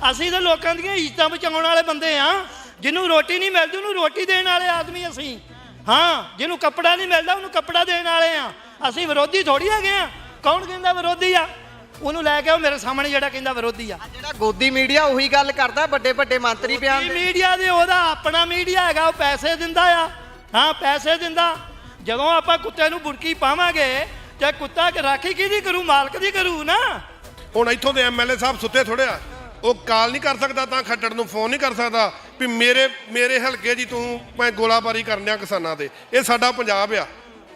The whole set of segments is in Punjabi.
ਅਸੀਂ ਤਾਂ ਲੋਕਾਂ ਦੀਆਂ ਇੱਜ਼ਤਾਂ ਬਚਾਉਣ ਵਾਲੇ ਬੰਦੇ ਆ। ਜਿਹਨੂੰ ਰੋਟੀ ਨਹੀਂ ਮਿਲਦੀ ਉਹਨੂੰ ਰੋਟੀ ਦੇਣ ਵਾਲੇ ਆਦਮੀ ਅਸੀਂ। ਹਾਂ, ਜਿਹਨੂੰ ਕੱਪੜਾ ਨਹੀਂ ਮਿਲਦਾ ਉਹਨੂੰ ਕੱਪੜਾ ਦੇਣ ਵਾਲੇ ਆ। ਅਸੀਂ ਵਿਰੋਧੀ ਥੋੜੀ ਹੈਗੇ ਆ। ਕੌਣ ਕਹਿੰਦਾ ਵਿਰੋਧੀ ਆ? ਉਹਨੂੰ ਲੈ ਕੇ ਆਓ ਮੇਰੇ ਸਾਹਮਣੇ ਜਿਹੜਾ ਕਹਿੰਦਾ ਵਿਰੋਧੀ ਆ। ਜਿਹੜਾ ਗੋਦੀ ਮੀਡੀਆ ਉਹੀ ਗੱਲ ਕਰਦਾ, ਵੱਡੇ ਵੱਡੇ ਮੰਤਰੀ ਬਿਆਨ ਦੇ। ਮੀਡੀਆ ਦੇ ਉਹਦਾ ਆਪਣਾ ਮੀਡੀਆ ਹੈਗਾ, ਉਹ ਪੈਸੇ ਦਿੰਦਾ ਆ। ਹਾਂ, ਪੈਸੇ ਦਿੰਦਾ। ਜਦੋਂ ਆਪਾਂ ਕੁੱਤੇ ਨੂੰ ਬੁਰਕੀ ਪਾਵਾਂਗੇ ਤੇ ਕੁੱਤਾ ਰਾਖੀ ਕਿਹਦੀ ਕਰੂ? ਮਾਲਕ ਦੀ ਕਰੂ ਨਾ। ਹੁਣ ਇੱਥੋਂ ਦੇ ਐਮਐਲਏ ਸਾਹਿਬ ਸੁੱਤੇ ਥੋੜੇ ਆ। ਉਹ ਕਾਲ ਨਹੀਂ ਕਰ ਸਕਦਾ ਤਾਂ ਖੱਟੜ ਨੂੰ ਫੋਨ ਨਹੀਂ ਕਰ ਸਕਦਾ ਵੀ ਮੇਰੇ ਹਲਕੇ ਜੀ ਤੂੰ ਮੈਂ ਗੋਲਾਬਾਰੀ ਕਰਨਿਆ ਕਿਸਾਨਾਂ ਦੇ। ਇਹ ਸਾਡਾ ਪੰਜਾਬ ਆ,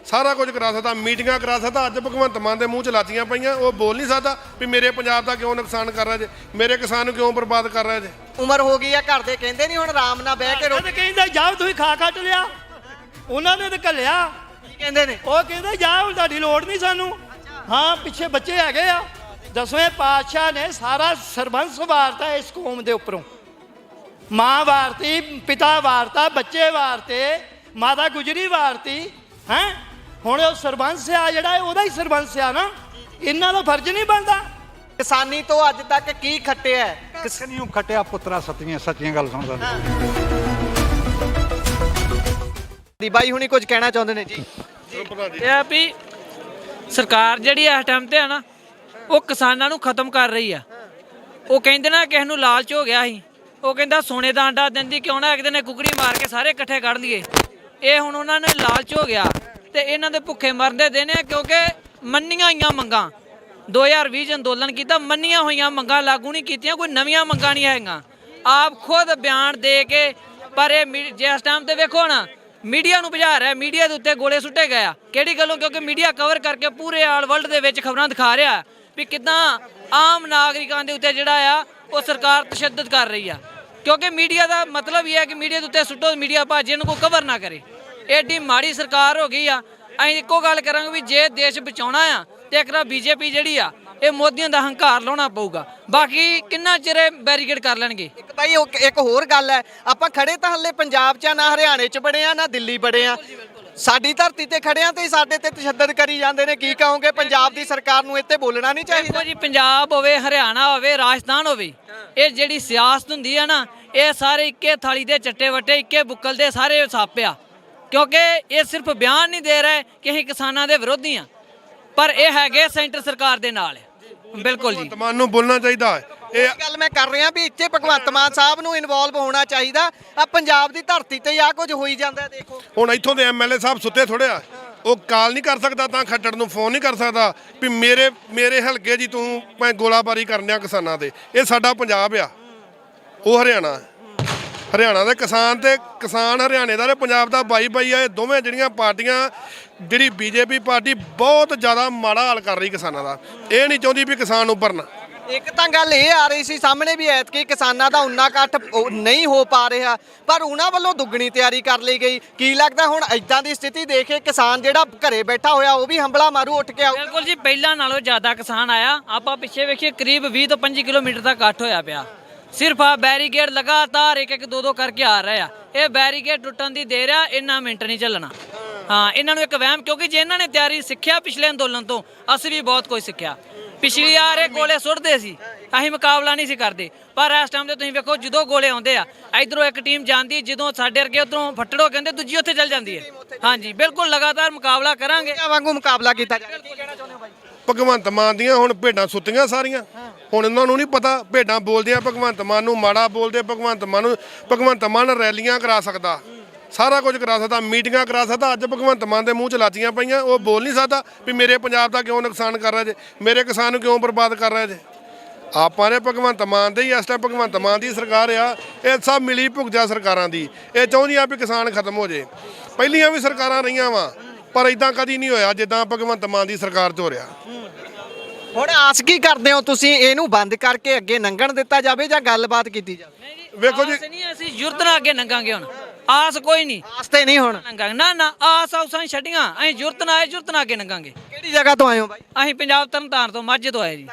ਸਾਰਾ ਕੁਝ ਕਰਾ ਸਕਦਾ, ਮੀਟਿੰਗਾਂ ਕਰਾ ਸਕਦਾ। ਅੱਜ ਭਗਵੰਤ ਮਾਨ ਦੇ ਮੂੰਹ 'ਚ ਲਾਚੀਆਂ ਪਈਆਂ, ਉਹ ਬੋਲ ਨਹੀਂ ਸਕਦਾ ਵੀ ਮੇਰੇ ਪੰਜਾਬ ਦਾ ਕਿਉਂ ਨੁਕਸਾਨ ਕਰ ਰਿਹਾ ਜੇ, ਮੇਰੇ ਕਿਸਾਨ ਨੂੰ ਕਿਉਂ ਬਰਬਾਦ ਕਰ ਰਿਹਾ ਜੇ। ਉਮਰ ਹੋ ਗਈ ਆ, ਘਰ ਦੇ ਕਹਿੰਦੇ ਨਹੀਂ ਹੁਣ ਆਰਾਮ ਨਾਲ ਬਹਿ ਕੇ ਰੋਟੀ ਕਹਿੰਦਾ ਜਾਓ ਤੁਸੀਂ ਖਾ ਖੱਟ ਲਿਆ। ਉਹਨਾਂ ਨੇ ਤਾਂ ਘੱਲਿਆ। ਕੀ ਕਹਿੰਦੇ ਨੇ? ਉਹ ਕਹਿੰਦੇ ਜਾ ਹੁਣ ਤੁਹਾਡੀ ਲੋੜ ਨਹੀਂ ਸਾਨੂੰ। ਹਾਂ, ਪਿੱਛੇ ਬੱਚੇ ਹੈਗੇ ਆ। 10ਵੇਂ ਪਾਤਸ਼ਾਹ ਨੇ ਸਾਰਾ ਸਰਬੰਸ ਵਾਰਤਾ ਇਸ ਕੌਮ ਦੇ ਉੱਪਰੋਂ। ਮਾਂ ਵਾਰਤੀ, ਪਿਤਾ ਵਾਰਤਾ, ਬੱਚੇ ਵਾਰਤੇ, ਮਾਤਾ ਗੁਜਰੀ ਵਾਰਤੀ। ਹੈਂ, ਹੁਣ ਉਹ ਸਰਬੰਸ ਆ ਜਿਹੜਾ ਉਹਦਾ ਹੀ ਸਰਬੰਸ ਆ ਨਾ। ਇਹਨਾਂ ਦਾ ਫਰਜ਼ ਨਹੀਂ ਬਣਦਾ। ਕਿਸਾਨੀ ਤੋਂ ਅੱਜ ਤੱਕ ਕੀ ਖੱਟਿਆ? ਕਿਸੇ ਨਹੀਂ ਖੱਟਿਆ ਪੁੱਤਰਾ, ਸੱਚੀਆਂ ਗੱਲ ਸੁਣਦਾ। ਦੀ ਬਾਈ ਹੁਣੀ ਕੁਝ ਕਹਿਣਾ ਚਾਹੁੰਦੇ ਨੇ ਜੀ। ਇਹ ਆ ਵੀ ਸਰਕਾਰ ਜਿਹੜੀ ਇਸ ਟਾਈਮ ਤੇ ਆ ਨਾ, ਉਹ ਕਿਸਾਨਾਂ ਨੂੰ ਖਤਮ ਕਰ ਰਹੀ ਆ। ਉਹ ਕਹਿੰਦੇ ਨਾ ਕਿਸੇ ਨੂੰ ਲਾਲਚ ਹੋ ਗਿਆ ਸੀ, ਉਹ ਕਹਿੰਦਾ ਸੋਨੇ ਦਾ ਆਂਡਾ ਦਿੰਦੀ ਕਿਉਂ ਨਾ ਇੱਕ ਦਿਨ ਕੁਕੜੀ ਮਾਰ ਕੇ ਸਾਰੇ ਇਕੱਠੇ ਕੱਢ ਲਈਏ। ਇਹ ਹੁਣ ਉਹਨਾਂ ਨੇ ਲਾਲਚ ਹੋ ਗਿਆ ਤੇ ਇਹਨਾਂ ਦੇ ਭੁੱਖੇ ਮਰਦੇ ਦੇਣੇ ਆ, ਕਿਉਂਕਿ ਮੰਨੀਆਂ ਹੋਈਆਂ ਮੰਗਾਂ 2020 ਚ ਅੰਦੋਲਨ ਕੀਤਾ, ਮੰਨੀਆਂ ਹੋਈਆਂ ਮੰਗਾਂ ਲਾਗੂ ਨਹੀਂ ਕੀਤੀਆਂ। ਕੋਈ ਨਵੀਆਂ ਮੰਗਾਂ ਨਹੀਂ ਹੈਗੀਆਂ। ਆਪ ਖੁਦ ਬਿਆਨ ਦੇ ਕੇ, ਪਰ ਇਹ ਜਿਸ ਟਾਈਮ ਤੇ ਵੇਖੋ ਨਾ ਮੀਡੀਆ ਨੂੰ ਭਜਾ ਰਿਹਾ, ਮੀਡੀਆ ਦੇ ਉੱਤੇ ਗੋਲੇ ਸੁੱਟੇ ਗਏ ਆ। ਕਿਹੜੀ ਗੱਲੋਂ? ਕਿਉਂਕਿ ਮੀਡੀਆ ਕਵਰ ਕਰਕੇ ਪੂਰੇ ਆਲ ਵਰਲਡ ਦੇ ਵਿੱਚ ਖਬਰਾਂ ਦਿਖਾ ਰਿਹਾ ਵੀ ਕਿੱਦਾਂ ਆਮ ਨਾਗਰਿਕਾਂ ਦੇ ਉੱਤੇ ਜਿਹੜਾ ਆ ਉਹ ਸਰਕਾਰ ਤਸ਼ੱਦਦ ਕਰ ਰਹੀ ਆ। ਕਿਉਂਕਿ ਮੀਡੀਆ ਦਾ ਮਤਲਬ ਇਹ ਹੈ ਕਿ ਮੀਡੀਆ ਦੇ ਉੱਤੇ ਸੁੱਟੋ, ਮੀਡੀਆ ਭਾਜੇ ਨੂੰ ਕੋਈ ਕਵਰ ਨਾ ਕਰੇ। ਐਡੀ ਮਾੜੀ ਸਰਕਾਰ ਹੋ ਗਈ ਆ। ਅਸੀਂ ਇੱਕੋ ਗੱਲ ਕਰਾਂਗੇ ਵੀ ਜੇ ਦੇਸ਼ ਬਚਾਉਣਾ ਆ ਤੇ ਇੱਕ ਨਾ ਬੀਜੇਪੀ ਜਿਹੜੀ ਆ ਇਹ ਮੋਦੀਆਂ ਦਾ ਹੰਕਾਰ ਲਾਉਣਾ ਪਊਗਾ। ਬਾਕੀ ਕਿੰਨਾ ਚਿਰ ਬੈਰੀਕੇਡ ਕਰ ਲੈਣਗੇ। ਇੱਕ ਬਾਈ ਇੱਕ ਹੋਰ ਗੱਲ ਹੈ, ਆਪਾਂ ਖੜੇ ਤਾਂ ਹੱਲੇ ਪੰਜਾਬ 'ਚ ਨਾ ਹਰਿਆਣੇ 'ਚ ਬੜੇ ਆ ਨਾ ਦਿੱਲੀ ਬੜੇ ਆ। ਸਾਡੀ ਧਰਤੀ ਤੇ ਖੜਿਆਂ ਤੇ ਸਾਡੇ ਤੇ ਤਸ਼ੱਦਦ ਕਰੀ ਜਾਂਦੇ ਨੇ। ਕੀ ਕਹੋਗੇ ਪੰਜਾਬ ਦੀ ਸਰਕਾਰ ਨੂੰ? ਇੱਥੇ ਬੋਲਣਾ ਨਹੀਂ ਚਾਹੀਦਾ ਜੀ। ਪੰਜਾਬ ਹੋਵੇ, ਹਰਿਆਣਾ ਹੋਵੇ, ਰਾਜਸਥਾਨ ਹੋਵੇ, ਇਹ ਜਿਹੜੀ ਸਿਆਸਤ ਹੁੰਦੀ ਆ ਨਾ, ਇਹ ਸਾਰੇ ਇੱਕੇ ਥਾਲੀ ਦੇ ਚੱਟੇ ਵੱਟੇ, ਇੱਕੇ ਬੁੱਕਲ ਦੇ ਸਾਰੇ ਸੱਪ ਆ। ਕਿਉਂਕਿ ਇਹ ਸਿਰਫ ਬਿਆਨ ਨਹੀਂ ਦੇ ਰਹੇ ਕਿ ਅਸੀਂ ਕਿਸਾਨਾਂ ਦੇ ਵਿਰੋਧੀ ਆ, ਪਰ ਇਹ ਹੈਗੇ ਸੈਂਟਰ ਸਰਕਾਰ ਦੇ ਨਾਲ। ਬਿਲਕੁਲ ਜੀ, ਭਗਵੰਤ ਮਾਨ ਨੂੰ ਬੋਲਣਾ ਚਾਹੀਦਾ ਹੈ। ਇਹ ਗੱਲ ਮੈਂ ਕਰ ਰਿਹਾ ਵੀ ਇੱਥੇ ਭਗਵੰਤ ਮਾਨ ਸਾਹਿਬ ਨੂੰ ਇਨਵੋਲਵ ਹੋਣਾ ਚਾਹੀਦਾ। ਆ ਪੰਜਾਬ ਦੀ ਧਰਤੀ ਤੇ ਆ ਕੁਝ ਹੋਈ ਜਾਂਦਾ। ਦੇਖੋ ਹੁਣ ਇੱਥੋਂ ਦੇ ਐਮਐਲਏ ਸਾਹਿਬ ਸੁੱਤੇ ਥੋੜੇ ਆ। ਉਹ ਕਾਲ ਨਹੀਂ ਕਰ ਸਕਦਾ ਤਾਂ ਖੱਟੜ ਨੂੰ ਫੋਨ ਨਹੀਂ ਕਰ ਸਕਦਾ ਵੀ ਮੇਰੇ ਹਲਕੇ ਜੀ ਤੂੰ ਮੈਂ ਗੋਲਾਬਾਰੀ ਕਰਨਿਆ ਕਿਸਾਨਾਂ ਦੇ। ਇਹ ਸਾਡਾ ਪੰਜਾਬ ਆ, ਉਹ ਹਰਿਆਣਾ ਦੇ ਕਿਸਾਨ ਤੇ ਕਿਸਾਨ ਹਰਿਆਣੇ ਦਾ ਤੇ ਪੰਜਾਬ ਦਾ ਬਾਈ ਆ। ਇਹ ਦੋਵੇਂ ਜਿਹੜੀਆਂ ਪਾਰਟੀਆਂ, ਜਿਹੜੀ ਬੀਜੇਪੀ ਪਾਰਟੀ ਬਹੁਤ ਜ਼ਿਆਦਾ ਮਾੜਾ ਹਾਲ ਕਰ ਰਹੀ ਕਿਸਾਨਾਂ ਦਾ। ਇਹ ਨਹੀਂ ਚਾਹੁੰਦੀ ਵੀ ਕਿਸਾਨ ਉੱਭਰਨ। ਇੱਕ ਤਾਂ ਗੱਲ ਇਹ ਆ ਰਹੀ ਸੀ ਸਾਹਮਣੇ ਵੀ ਐਤਕੀ ਕਿਸਾਨਾਂ ਦਾ ਉਨਾ ਇਕੱਠ ਨਹੀਂ ਹੋ ਪਾ ਰਿਹਾ, ਪਰ ਉਹਨਾਂ ਵੱਲੋਂ ਦੁੱਗਣੀ ਤਿਆਰੀ ਕਰ ਲਈ ਗਈ। ਕੀ ਲੱਗਦਾ ਹੁਣ ਇਦਾਂ ਦੀ ਸਥਿਤੀ ਦੇਖ ਕੇ ਕਿਸਾਨ ਜਿਹੜਾ ਘਰੇ ਬੈਠਾ ਹੋਇਆ ਉਹ ਵੀ ਹੰਬਲਾ ਮਾਰੂ ਉੱਠ ਕੇ ਆਊ? ਬਿਲਕੁਲ ਜੀ, ਪਹਿਲਾਂ ਨਾਲੋਂ ਜ਼ਿਆਦਾ ਕਿਸਾਨ ਆਇਆ। ਆਪਾਂ ਪਿੱਛੇ ਵੇਖੀਏ ਕਰੀਬ 20 ਤੋਂ 25 ਕਿਲੋਮੀਟਰ ਦਾ ਇਕੱਠ ਹੋਇਆ ਪਿਆ। ਸਿਰਫ ਆ ਬੈਰੀਕੇਡ ਲਗਾਤਾਰ ਇੱਕ ਦੋ ਕਰਕੇ ਆ ਰਹੇ ਆ। ਇਹ ਬੈਰੀਕੇਡ ਟੁੱਟਣ ਦੀ ਦੇਰ ਆ, ਇੰਨਾ ਮਿੰਟ ਨਹੀਂ ਚੱਲਣਾ। ਹਾਂ, ਇਹਨਾਂ ਨੂੰ ਇੱਕ ਵਹਿਮ, ਕਿਉਂਕਿ ਜੇ ਇਹਨਾਂ ਨੇ ਤਿਆਰੀ ਸਿੱਖਿਆ ਪਿਛਲੇ ਅੰਦੋਲਨ ਤੋਂ, ਅਸੀਂ ਵੀ ਬਹੁਤ ਕੁਝ ਸਿੱਖਿਆ। ਪਿਛਲੀ ਵਾਰ ਇਹ ਗੋਲੇ ਸੁੱਟਦੇ ਸੀ, ਅਸੀਂ ਮੁਕਾਬਲਾ ਨਹੀਂ ਸੀ ਕਰਦੇ, ਪਰ ਇਸ ਟਾਈਮ ਤੇ ਤੁਸੀਂ ਵੇਖੋ ਜਦੋਂ ਗੋਲੇ ਆਉਂਦੇ ਆ, ਇਧਰੋਂ ਇੱਕ ਟੀਮ ਜਾਂਦੀ, ਜਦੋਂ ਸਾਡੇ ਵਰਗੇ ਉਧਰੋਂ ਫੱਟੜੋ ਕਹਿੰਦੇ ਦੂਜੀ ਉੱਥੇ ਚੱਲ ਜਾਂਦੀ ਹੈ। ਹਾਂਜੀ, ਬਿਲਕੁਲ ਲਗਾਤਾਰ ਮੁਕਾਬਲਾ ਕਰਾਂਗੇ। ਵਾਂਗੂ ਮੁਕਾਬਲਾ ਕੀਤਾ ਜਾਵੇ। ਕੀ ਕਹਿਣਾ ਚਾਹੁੰਦੇ ਹੋ ਬਾਈ? ਭਗਵੰਤ ਮਾਨ ਦੀਆਂ ਹੁਣ ਭੇਡਾਂ ਸੁੱਤੀਆਂ ਸਾਰੀਆਂ। ਹੁਣ ਇਹਨਾਂ ਨੂੰ ਨਹੀਂ ਪਤਾ, ਭੇਡਾਂ ਬੋਲਦੀਆਂ ਭਗਵੰਤ ਮਾਨ ਨੂੰ ਮਾੜਾ ਬੋਲਦੇ। ਭਗਵੰਤ ਮਾਨ ਰੈਲੀਆਂ ਕਰਾ ਸਕਦਾ, ਸਾਰਾ ਕੁਝ ਕਰਾ ਸਕਦਾ, ਮੀਟਿੰਗਾਂ ਕਰਾ ਸਕਦਾ। ਅੱਜ ਭਗਵੰਤ ਮਾਨ ਦੇ ਮੂੰਹ 'ਚ ਲਾਚੀਆਂ ਪਈਆਂ, ਉਹ ਬੋਲ ਨਹੀਂ ਸਕਦਾ ਵੀ ਮੇਰੇ ਪੰਜਾਬ ਦਾ ਕਿਉਂ ਨੁਕਸਾਨ ਕਰ ਰਿਹਾ ਜੇ, ਮੇਰੇ ਕਿਸਾਨ ਨੂੰ ਕਿਉਂ ਬਰਬਾਦ ਕਰ ਰਿਹਾ ਜੇ। ਆਪਾਂ ਨੇ ਭਗਵੰਤ ਮਾਨ ਦੇ ਹੀ ਇਸ ਟਾਈਮ ਭਗਵੰਤ ਮਾਨ ਦੀ ਸਰਕਾਰ ਆ। ਇਹ ਸਭ ਮਿਲੀ ਭੁਗਜਾ ਸਰਕਾਰਾਂ ਦੀ। ਇਹ ਚਾਹੁੰਦੀਆਂ ਵੀ ਕਿਸਾਨ ਖਤਮ ਹੋ ਜੇ। ਪਹਿਲੀਆਂ ਵੀ ਸਰਕਾਰਾਂ ਰਹੀਆਂ ਵਾ, ਪਰ ਇਦਾਂ ਕਦੀ ਨਹੀਂ ਹੋਇਆ ਜਿੱਦਾਂ ਭਗਵੰਤ ਮਾਨ ਦੀ ਸਰਕਾਰ 'ਚ ਹੋ ਰਿਹਾ। ਹੁਣ ਆਸ ਕੀ ਕਰਦੇ ਹੋ ਤੁਸੀਂ? ਇਹਨੂੰ ਬੰਦ ਕਰਕੇ ਅੱਗੇ ਲੰਘਣ ਦਿੱਤਾ ਜਾਵੇ ਜਾਂ ਗੱਲਬਾਤ ਕੀਤੀ ਜਾਵੇ? ਵੇਖੋ ਜੀ, ਅਸੀਂ ਯੁਰਤ ਨਾਲ ਅੱਗੇ ਲੰਘਾਂਗੇ। ਹੁਣ ਆਸ ਕੋਈ ਨਹੀਂ ਆਸਤੇ ਨਹੀਂ ਹੁਣ। ਨੰਗਾਂਗੇ ਨਾ ਆਸ ਆਸਾਂ ਛੱਡੀਆਂ ਅਸੀਂ ਜੁਰਤ ਨਾ ਆਏ ਜੁਰਤ ਨਾ ਅੱਗੇ ਨੰਗਾਂਗੇ। ਕਿਹੜੀ ਜਗ੍ਹਾ ਤੋਂ ਆਏ ਹੋ ਬਾਈ? ਅਸੀਂ ਪੰਜਾਬ ਤਰਨਤਾਰਨ ਤੋਂ ਮਾਝੇ ਤੋਂ ਆਏ ਜੀ।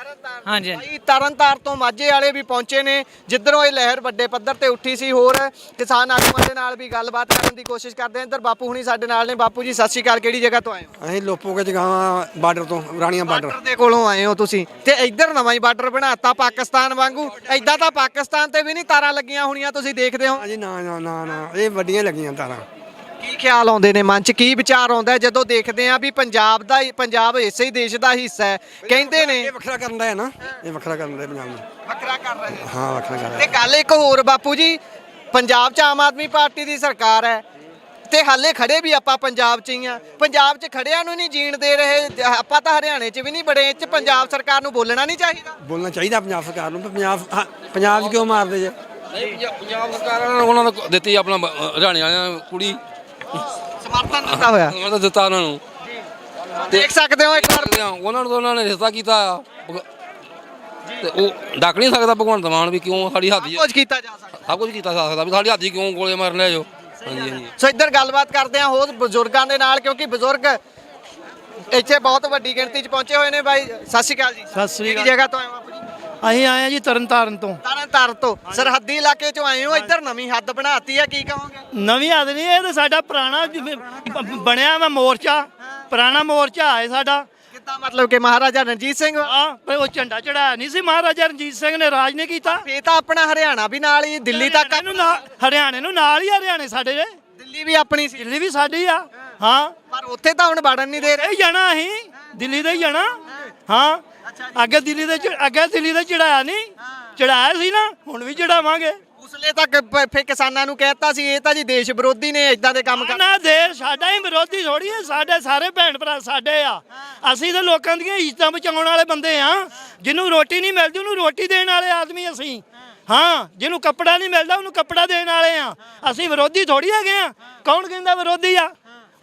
ਹਾਂਜੀ ਹਾਂਜੀ ਬਾਈ ਤਰਨਤਾਰਨ ਤੋਂ ਮਾਝੇ ਵਾਲੇ ਵੀ ਪਹੁੰਚੇ ਨੇ ਜਿੱਧਰੋਂ ਇਹ ਲਹਿਰ ਵੱਡੇ ਪੱਧਰ ਤੇ ਉੱਠੀ ਸੀ। ਹੋਰ ਕਿਸਾਨ ਆਗੂਆਂ ਦੇ ਨਾਲ ਵੀ ਗੱਲਬਾਤ ਕਰਨ ਦੀ ਕੋਸ਼ਿਸ਼ ਕਰਦੇ ਹਾਂ। ਇੱਧਰ ਬਾਪੂ ਹੁਣੀ ਸਾਡੇ ਨਾਲ ਨੇ। ਬਾਪੂ ਜੀ ਸਤਿ ਸ਼੍ਰੀ ਅਕਾਲ, ਕਿਹੜੀ ਜਗ੍ਹਾ ਤੋਂ ਆਏ ਹੋ? ਅਸੀਂ ਲੋਪੋ ਕੇ ਜਗਾਵਾਂ ਬਾਰਡਰ ਤੋਂ, ਰਾਣੀਆਂ ਬਾਰਡਰ। ਬਾਰਡਰ ਦੇ ਕੋਲੋਂ ਆਏ ਹੋ ਤੁਸੀਂ ਤੇ ਇੱਧਰ ਨਵਾਂ ਹੀ ਬਾਰਡਰ ਬਣਾਤਾ ਪਾਕਿਸਤਾਨ ਵਾਂਗੂ। ਐਦਾਂ ਤਾਂ ਪਾਕਿਸਤਾਨ ਤੇ ਵੀ ਨਹੀਂ ਤਾਰਾਂ ਲੱਗੀਆਂ ਹੋਣੀਆਂ, ਤੁਸੀਂ ਦੇਖਦੇ ਹੋ। ਹਾਂਜੀ ਨਾ ਨਾ ਨਾ ਨਾ, ਇਹ ਵੱਡੀਆਂ ਲੱਗੀਆਂ ਤਾਰਾਂ। ਕੀ ਖਿਆਲ ਆਉਂਦੇ ਨੇ ਮਨ 'ਚ, ਕੀ ਵਿਚਾਰ ਆਉਂਦਾ ਹੈ ਜਦੋਂ ਦੇਖਦੇ ਆ ਵੀ ਪੰਜਾਬ ਇਸੇ ਹੀ ਦੇਸ਼ ਦਾ ਹਿੱਸਾ ਹੈ? ਕਹਿੰਦੇ ਨੇ ਇਹ ਵੱਖਰਾ ਕਰਨ ਦਾ ਹੈ ਨਾ, ਇਹ ਵੱਖਰਾ ਕਰਨ ਦਾ ਪੰਜਾਬ ਨੂੰ। ਵੱਖਰਾ ਕਰ ਰਹੇ ਨੇ। ਹਾਂ ਵੱਖਰਾ ਕਰ ਤੇ ਗੱਲ ਇੱਕ ਹੋਰ ਬਾਪੂ ਜੀ, ਪੰਜਾਬ 'ਚ ਆਮ ਆਦਮੀ ਪਾਰਟੀ ਦੀ ਸਰਕਾਰ ਹੈ ਤੇ ਹਾਲੇ ਖੜੇ ਵੀ ਆਪਾਂ ਪੰਜਾਬ 'ਚ ਹੀ ਆ। ਪੰਜਾਬ 'ਚ ਖੜਿਆਂ ਨੂੰ ਨਹੀਂ ਜੀਣ ਦੇ ਰਹੇ। ਆਪਾਂ ਤਾਂ ਹਰਿਆਣੇ 'ਚ ਵੀ ਨਹੀਂ ਬੜੇ, ਇਹ 'ਚ ਪੰਜਾਬ ਸਰਕਾਰ ਨੂੰ ਬੋਲਣਾ ਨਹੀਂ ਚਾਹੀਦਾ। ਬੋਲਣਾ ਚਾਹੀਦਾ ਪੰਜਾਬ ਸਰਕਾਰ ਨੂੰ। ਪੰਜਾਬ 'ਚ ਕਿਉਂ ਮਾਰਦੇ ਜੇ? ਪੰਜਾਬ ਸਰਕਾਰ ਨੇ ਉਹਨਾਂ ਨੂੰ ਦਿੱਤੀ ਆਪਣਾ ਹਰਿਆਣੇ ਵਾਲਿਆਂ ਨੂੰ ਕੁੜੀ ਸਮਰਥਨ ਦਿੱਤਾ ਹੋਇਆ, ਉਹਨਾਂ ਦਾ ਦਿੱਤਾ ਉਹਨਾਂ ਨੂੰ। ਦੇਖ ਸਕਦੇ ਹੋ ਇੱਕ ਵਾਰ। ਉਹਨਾਂ ਨੂੰ ਤਾਂ ਉਹਨਾਂ ਨੇ ਰਿਸ਼ਤਾ ਕੀਤਾ ਆ ਤੇ ਉਹ ਡੱਕ ਨਹੀਂ ਸਕਦਾ ਭਗਵੰਤ ਮਾਨ ਵੀ ਕਿਉਂ ਸਾਡੀ ਹੱਦ ਕੁਝ ਕੀਤਾ ਜਾ ਸਕਦਾ। ਸਭ ਕੁਝ ਕੀਤਾ ਜਾ ਸਕਦਾ ਵੀ ਸਾਡੀ ਹੱਦ 'ਚ ਕਿਉਂ ਗੋਲੇ ਮਾਰਨ ਲੈ ਜੋ। ਹਾਂਜੀ ਹਾਂਜੀ ਸੋ ਇੱਧਰ ਗੱਲਬਾਤ ਕਰਦੇ ਆ ਹੋਰ ਬਜ਼ੁਰਗਾਂ ਦੇ ਨਾਲ, ਕਿਉਂਕਿ ਬਜ਼ੁਰਗ ਇੱਥੇ ਬਹੁਤ ਵੱਡੀ ਗਿਣਤੀ 'ਚ ਪਹੁੰਚੇ ਹੋਏ ਨੇ। ਬਾਈ ਸਤਿ ਸ਼੍ਰੀ ਅਕਾਲ ਜੀ। ਸਤਿ ਸ਼੍ਰੀ ਕਿਹੜੀ ਜਗ੍ਹਾ ਤੋਂ ਆਏ ਹੋ ਬਾਪੂ ਜੀ? ਅਸੀਂ ਆਏ ਆ ਜੀ ਤਰਨਤਾਰਨ ਤੋਂ। ਤਰਨਤਾਰਨ ਤੋਂ ਸਰਹੱਦੀ ਇਲਾਕੇ 'ਚੋਂ ਆਏ ਹੋ। ਇੱਧਰ ਨਵੀਂ ਹੱਦ ਬਣਾਤੀ ਹੈ, ਕੀ ਕਹੋਗੇ? ਨਵੀਂ ਹੱਦ ਨਹੀਂ, ਇਹ ਤਾਂ ਸਾਡਾ ਪੁਰਾਣਾ ਬਣਿਆ ਵਾ ਮੋਰਚਾ, ਪੁਰਾਣਾ ਮੋਰਚਾ ਹੈ ਸਾਡਾ। ਕਿੱਦਾਂ ਮਤਲਬ ਕਿ ਮਹਾਰਾਜਾ ਰਣਜੀਤ ਸਿੰਘ? ਹਾਂ ਪਰ ਉਹ ਝੰਡਾ ਚੜਾਇਆ ਨਹੀਂ ਸੀ, ਮਹਾਰਾਜਾ ਰਣਜੀਤ ਸਿੰਘ ਨੇ ਰਾਜ ਨੇ ਕੀਤਾ। ਫੇਰ ਤਾਂ ਆਪਣਾ ਹਰਿਆਣਾ ਵੀ ਨਾਲ ਹੀ, ਦਿੱਲੀ ਤੱਕ ਹਰਿਆਣੇ ਨੂੰ ਨਾਲ ਹੀ, ਹਰਿਆਣੇ ਸਾਡੇ ਜੇ, ਦਿੱਲੀ ਵੀ ਆਪਣੀ ਸੀ। ਦਿੱਲੀ ਵੀ ਸਾਡੀ ਆ। ਹਾਂ ਪਰ ਉੱਥੇ ਤਾਂ ਹੁਣ ਵੜਨ ਨਹੀਂ ਦੇ ਰਹੇ। ਇਹ ਜਾਣਾ ਅਸੀਂ ਦਿੱਲੀ ਦੇ ਹੀ ਜਾਣਾ। ਹਾਂ ਅੱਗੇ ਦਿੱਲੀ ਦੇ ਚੜਾਇਆ ਨਹੀਂ, ਚੜਾਇਆ ਸੀ ਨਾ, ਹੁਣ ਵੀ ਚੜਾਵਾਂਗੇ। ਉਸਲੇ ਤੱਕ ਫੇ ਕਿਸਾਨਾਂ ਨੂੰ ਕਹਿਤਾ ਸੀ ਇਹ ਤਾਂ ਜੀ ਦੇਸ਼ ਵਿਰੋਧੀ ਨੇ, ਇਦਾਂ ਦੇ ਕੰਮ ਕਰ। ਨਾ ਦੇਸ਼ ਸਾਡਾ ਹੀ ਵਿਰੋਧੀ ਥੋੜੀ ਹੈ, ਸਾਡੇ ਸਾਰੇ ਭੈਣ ਭਰਾ ਸਾਡੇ ਆ। ਅਸੀਂ ਤਾਂ ਲੋਕਾਂ ਦੀਆਂ ਇੱਜ਼ਤਾਂ ਬਚਾਉਣ ਵਾਲੇ ਬੰਦੇ ਆ। ਜਿਹਨੂੰ ਰੋਟੀ ਨਹੀਂ ਮਿਲਦੀ ਉਹਨੂੰ ਰੋਟੀ ਦੇਣ ਵਾਲੇ ਆਦਮੀ ਅਸੀਂ। ਹਾਂ ਜਿਹਨੂੰ ਕੱਪੜਾ ਨਹੀਂ ਮਿਲਦਾ ਉਹਨੂੰ ਕੱਪੜਾ ਦੇਣ ਵਾਲੇ ਆ। ਅਸੀਂ ਵਿਰੋਧੀ ਥੋੜੀ ਹੈਗੇ ਆ। ਕੌਣ ਕਹਿੰਦਾ ਵਿਰੋਧੀ ਆ?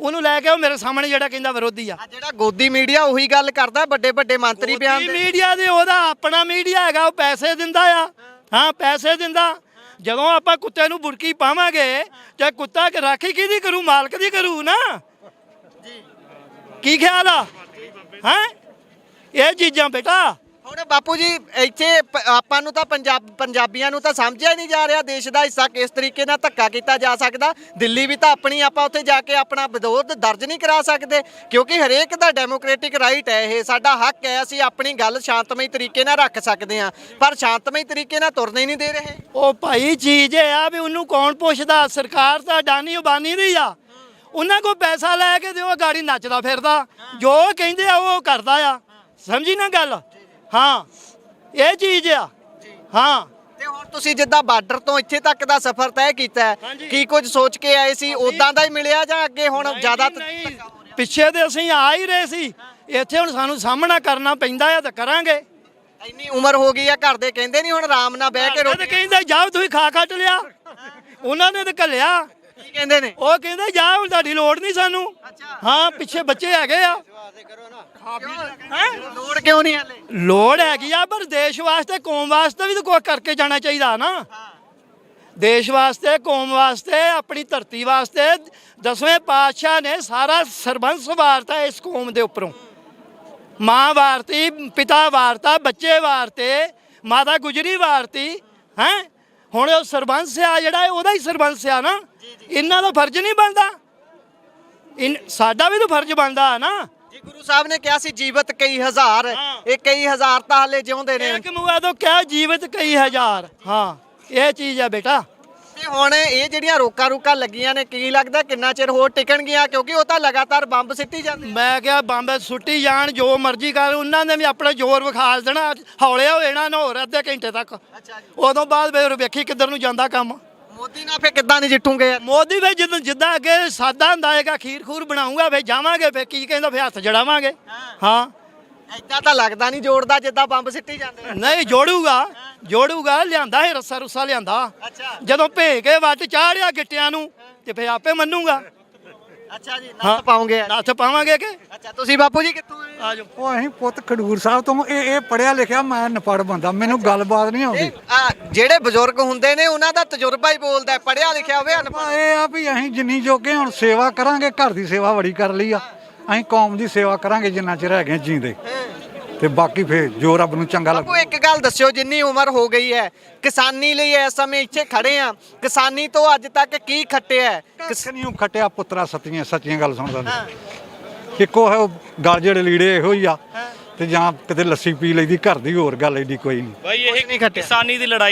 ਉਹਨੂੰ ਲੈ ਕੇ ਉਹ ਮੇਰੇ ਸਾਹਮਣੇ ਜਿਹੜਾ ਕਹਿੰਦਾ ਵਿਰੋਧੀ ਆ। ਜਿਹੜਾ ਗੋਦੀ ਮੀਡੀਆ ਉਹੀ ਗੱਲ ਕਰਦਾ, ਵੱਡੇ ਵੱਡੇ ਮੰਤਰੀ ਬਿਆਨ ਦੇ। ਮੀਡੀਆ ਦੇ ਉਹਦਾ ਆਪਣਾ ਮੀਡੀਆ ਹੈਗਾ, ਉਹ ਪੈਸੇ ਦਿੰਦਾ ਆ। ਹਾਂ ਪੈਸੇ ਦਿੰਦਾ। ਜਦੋਂ ਆਪਾਂ ਕੁੱਤੇ ਨੂੰ ਬੁਰਕੀ ਪਾਵਾਂਗੇ ਤੇ ਕੁੱਤਾ ਰਾਖੀ ਕਿਹਦੀ ਕਰੂ? ਮਾਲਕ ਦੀ ਕਰੂ ਨਾ। ਕੀ ਖਿਆਲ ਆ? ਹੈ ਇਹ ਚੀਜ਼ਾਂ ਬੇਟਾ। ਹੁਣ ਬਾਪੂ ਜੀ ਇੱਥੇ ਆਪਾਂ ਨੂੰ ਤਾਂ ਪੰਜਾਬੀਆਂ ਨੂੰ ਤਾਂ ਸਮਝਿਆ ਨਹੀਂ ਜਾ ਰਿਹਾ ਦੇਸ਼ ਦਾ ਹਿੱਸਾ ਕਿਸ ਤਰੀਕੇ ਨਾਲ ਧੱਕਾ ਕੀਤਾ ਜਾ ਸਕਦਾ। ਦਿੱਲੀ ਵੀ ਤਾਂ ਆਪਣੀ, ਆਪਾਂ ਉੱਥੇ ਜਾ ਕੇ ਆਪਣਾ ਵਿਰੋਧ ਦਰਜ ਨਹੀਂ ਕਰਾ ਸਕਦੇ, ਕਿਉਂਕਿ ਹਰੇਕ ਦਾ ਡੈਮੋਕ੍ਰੈਟਿਕ ਰਾਈਟ ਹੈ, ਇਹ ਸਾਡਾ ਹੱਕ ਹੈ। ਅਸੀਂ ਆਪਣੀ ਗੱਲ ਸ਼ਾਂਤਮਈ ਤਰੀਕੇ ਨਾਲ ਰੱਖ ਸਕਦੇ ਹਾਂ, ਪਰ ਸ਼ਾਂਤਮਈ ਤਰੀਕੇ ਨਾਲ ਤੁਰਨੇ ਹੀ ਨਹੀਂ ਦੇ ਰਹੇ। ਉਹ ਭਾਈ ਚੀਜ਼ ਇਹ ਆ ਵੀ ਉਹਨੂੰ ਕੌਣ ਪੁੱਛਦਾ? ਸਰਕਾਰ ਤਾਂ ਅਡਾਨੀ ਉਬਾਨੀ ਦੀ ਆ। ਉਹਨਾਂ ਕੋਲ ਪੈਸਾ ਲੈ ਕੇ ਤੇ ਉਹ ਗਾੜੀ ਨੱਚਦਾ ਫਿਰਦਾ, ਜੋ ਕਹਿੰਦੇ ਆ ਉਹ ਕਰਦਾ ਆ। ਸਮਝੀ ਨਾ ਗੱਲ? ਹਾਂ ਇਹ ਚੀਜ਼ ਆ। ਹਾਂ ਤੇ ਹੁਣ ਤੁਸੀਂ ਜਿੱਦਾਂ ਬਾਰਡਰ ਤੋਂ ਇੱਥੇ ਤੱਕ ਦਾ ਸਫ਼ਰ ਤੈਅ ਕੀਤਾ ਹੈ, ਕੀ ਕੁਝ ਸੋਚ ਕੇ ਆਏ ਸੀ? ਉਦਾਂ ਦਾ ਹੀ ਮਿਲਿਆ ਜਾਂ ਅੱਗੇ ਹੁਣ ਜ਼ਿਆਦਾ? ਨਹੀਂ, ਪਿੱਛੇ ਤੇ ਅਸੀਂ ਆ ਹੀ ਰਹੇ ਸੀ, ਇੱਥੇ ਹੁਣ ਸਾਨੂੰ ਸਾਹਮਣਾ ਕਰਨਾ ਪੈਂਦਾ ਆ ਤਾਂ ਕਰਾਂਗੇ। ਇੰਨੀ ਉਮਰ ਹੋ ਗਈ ਆ, ਘਰ ਦੇ ਕਹਿੰਦੇ ਨਹੀਂ ਹੁਣ ਆਰਾਮ ਨਾਲ ਬਹਿ ਕੇ ਰੋਟੀ ਕਹਿੰਦਾ ਜਾਓ ਤੁਸੀਂ ਖਾ ਖੱਟ ਲਿਆ। ਉਹਨਾਂ ਨੇ ਤਾਂ ਘੱਲਿਆ। ਕੀ ਕਹਿੰਦੇ ਨੇ? ਉਹ ਕਹਿੰਦੇ ਜਾ ਹੁਣ ਤੁਹਾਡੀ ਲੋੜ ਨਹੀਂ ਸਾਨੂੰ। ਹਾਂ ਪਿੱਛੇ ਬੱਚੇ ਹੈਗੇ ਆ। ਲੋੜ ਕਿਉਂ ਨਹੀਂ ਹਲੇ? ਲੋੜ ਹੈਗੀ ਆ, ਪਰ ਦੇਸ਼ ਵਾਸਤੇ ਕੌਮ ਵਾਸਤੇ ਵੀ ਤਾਂ ਕੁਝ ਕਰਕੇ ਜਾਣਾ ਚਾਹੀਦਾ ਨਾ। ਦੇਸ਼ ਵਾਸਤੇ, ਕੌਮ ਵਾਸਤੇ, ਆਪਣੀ ਧਰਤੀ ਵਾਸਤੇ 10ਵੇਂ ਪਾਤਸ਼ਾਹ ਨੇ ਸਾਰਾ ਸਰਬੰਸ ਵਾਰਤਾ ਇਸ ਕੌਮ ਦੇ ਉੱਪਰੋਂ। ਮਾਂ ਵਾਰਤੀ, ਪਿਤਾ ਵਾਰਤਾ, ਬੱਚੇ ਵਾਰਤੇ, ਮਾਤਾ ਗੁਜਰੀ ਵਾਰਤੀ ਹੈ। ਹੁਣ ਉਹ ਸਰਬੰਸ ਆ ਜਿਹੜਾ ਉਹਦਾ ਹੀ ਸਰਬੰਸ ਆ ਨਾ। ਇਹਨਾਂ ਦਾ ਫਰਜ਼ ਨਹੀਂ ਬਣਦਾ? ਸਾਡਾ ਵੀ ਤਾਂ ਫਰਜ਼ ਬਣਦਾ ਨਾ। ਜੀ ਗੁਰੂ ਸਾਹਿਬ ਨੇ ਕਿਹਾ ਸੀ ਜੀਵਤ ਕਈ ਹਜ਼ਾਰ, ਇਹ ਕਈ ਹਜ਼ਾਰ ਤਾਂ ਹਲੇ ਜਿਉਂਦੇ ਨੇ। ਇੱਕ ਮੁਆ ਤੋਂ ਕਿਹਾ ਜੀਵਤ ਕਈ ਹਜ਼ਾਰ। ਹਾਂ ਇਹ ਚੀਜ਼ ਆ ਬੇਟਾ। ਤੇ ਹੁਣ ਇਹ ਜਿਹੜੀਆਂ ਰੋਕਾਂ ਲੱਗੀਆਂ ਨੇ, ਕੀ ਲੱਗਦਾ ਕਿੰਨਾ ਚਿਰ ਹੋਰ ਟਿਕਣਗੀਆਂ? ਕਿਉਂਕਿ ਉਹ ਤਾਂ ਲਗਾਤਾਰ ਬੰਬ ਸਿੱਟੀ ਜਾਂਦੇ। ਮੈਂ ਕਿਹਾ ਬੰਬ ਸੁੱਟੀ ਜਾਣ, ਜੋ ਮਰਜ਼ੀ ਕਰ, ਉਹਨਾਂ ਨੇ ਵੀ ਆਪਣਾ ਜ਼ੋਰ ਵਿਖਾ ਦੇਣਾ। ਹੌਲੇ ਹੋ ਜਾਣਾ ਨਾ ਹੋਰ ਅੱਧੇ ਘੰਟੇ ਤੱਕ। ਉਦੋਂ ਬਾਅਦ ਫਿਰ ਵੇਖੀ ਕਿੱਧਰ ਨੂੰ ਜਾਂਦਾ ਕੰਮ। ਮੋਦੀ ਨਾਲ ਫੇ ਕਿੱਦਾਂ ਨਜਿੱਠੂਗੇ? ਮੋਦੀ ਵੇ ਜਿੱਦਾਂ ਅੱਗੇ ਸਾਦਾ ਹੁੰਦਾ ਹੈਗਾ, ਖੀਰ ਖੂਰ ਬਣਾਉਂਗਾ, ਫੇ ਜਾਵਾਂਗੇ, ਫੇ ਕੀ ਕਹਿੰਦਾ, ਫੇ ਹੱਥ ਜੜਾਵਾਂਗੇ। ਹਾਂ ਏਦਾਂ ਤਾਂ ਲੱਗਦਾ ਨਹੀਂ ਜੋੜਦਾ ਜਿੱਦਾਂ ਬੰਬ ਸਿੱਟੀ ਜਾਂਦੇ। ਨਹੀਂ ਜੋੜੂਗਾ ਲਿਆਂਦਾ ਹੈ, ਰੱਸਾ ਰੁੱਸਾ ਲਿਆਂਦਾ। ਜਦੋਂ ਭੇ ਕੇ ਵੱਟ ਚਾੜਿਆ ਗਿੱਟਿਆਂ ਨੂੰ ਤੇ ਫੇ ਆਪੇ ਮੰਨੂਗਾ। ਅੱਛਾ ਜੀ ਹਾਂ। ਨੱਥ ਪਾਉਂਗੇ ਨੱਥ ਪਾਵਾਂਗੇ ਕਿ ਅੱਛਾ ਤੁਸੀਂ ਬਾਪੂ ਜੀ ਕਿੱਥੋਂ ਆਏ ਆ ਜਾਓ ਉਹ ਅਸੀਂ ਪੁੱਤ ਖਡੂਰ ਸਾਹਿਬ ਤੋਂ ਇਹ ਪੜਿਆ ਲਿਖਿਆ, ਮੈਂ ਅਨਪੜ੍ਹ ਬੰਦਾ, ਮੈਨੂੰ ਗੱਲਬਾਤ ਨਹੀਂ ਆਉਂਦੀ। ਜਿਹੜੇ ਬਜ਼ੁਰਗ ਹੁੰਦੇ ਨੇ ਉਹਨਾਂ ਦਾ ਤਜਰਬਾ ਹੀ ਬੋਲਦਾ, ਪੜਿਆ ਲਿਖਿਆ ਹੋਵੇ ਅਨਪੜ੍ਹ। ਇਹ ਆ ਵੀ ਅਸੀਂ ਜਿੰਨੀ ਜੋਗੇ ਹੁਣ ਸੇਵਾ ਕਰਾਂਗੇ, ਘਰ ਦੀ ਸੇਵਾ ਬੜੀ ਕਰ ਲਈ ਆ, ਅਸੀਂ ਕੌਮ ਦੀ ਸੇਵਾ ਕਰਾਂਗੇ ਜਿੰਨਾ ਚਿਰ ਹੈਗੇ ਜੀਂਦੇ, ਤੇ ਬਾਕੀ ਫੇਰ ਜੋ ਰੱਬ ਨੂੰ ਚੰਗਾ ਬਾਪੂ ਲੱਗੇ। ਇੱਕ ਗੱਲ ਦੱਸਿਓ, ਜਿੰਨੀ ਉਮਰ ਹੋ ਗਈ ਹੈ ਕਿਸਾਨੀ ਲਈ ਇਸ ਸਮੇਂ ਇੱਥੇ ਖੜੇ ਆ, ਕਿਸਾਨੀ ਤੋਂ ਅੱਜ ਤੱਕ ਕੀ ਖੱਟਿਆ ਹੈ? ਕਿਸ ਨਹੀਂ ਖਟਿਆ ਪੁੱਤਰਾ ਸੱਚੀਆਂ ਗੱਲ ਸੁਣਦਾ, ਇੱਕੋ ਹੈ ਉਹ ਗਲ ਜਿਹੜੇ ਲੀੜੇ ਇਹੋ ਹੀ ਆ, ਤੇ ਜਾਂ ਕਿਤੇ ਲੱਸੀ ਪੀ ਲਈਦੀ ਘਰ ਦੀ, ਹੋਰ ਗੱਲ ਐਡੀ ਕੋਈ ਨਹੀਂ। ਬਾਈ ਇਹ ਕਿਸਾਨੀ ਦੀ ਲੜਾਈ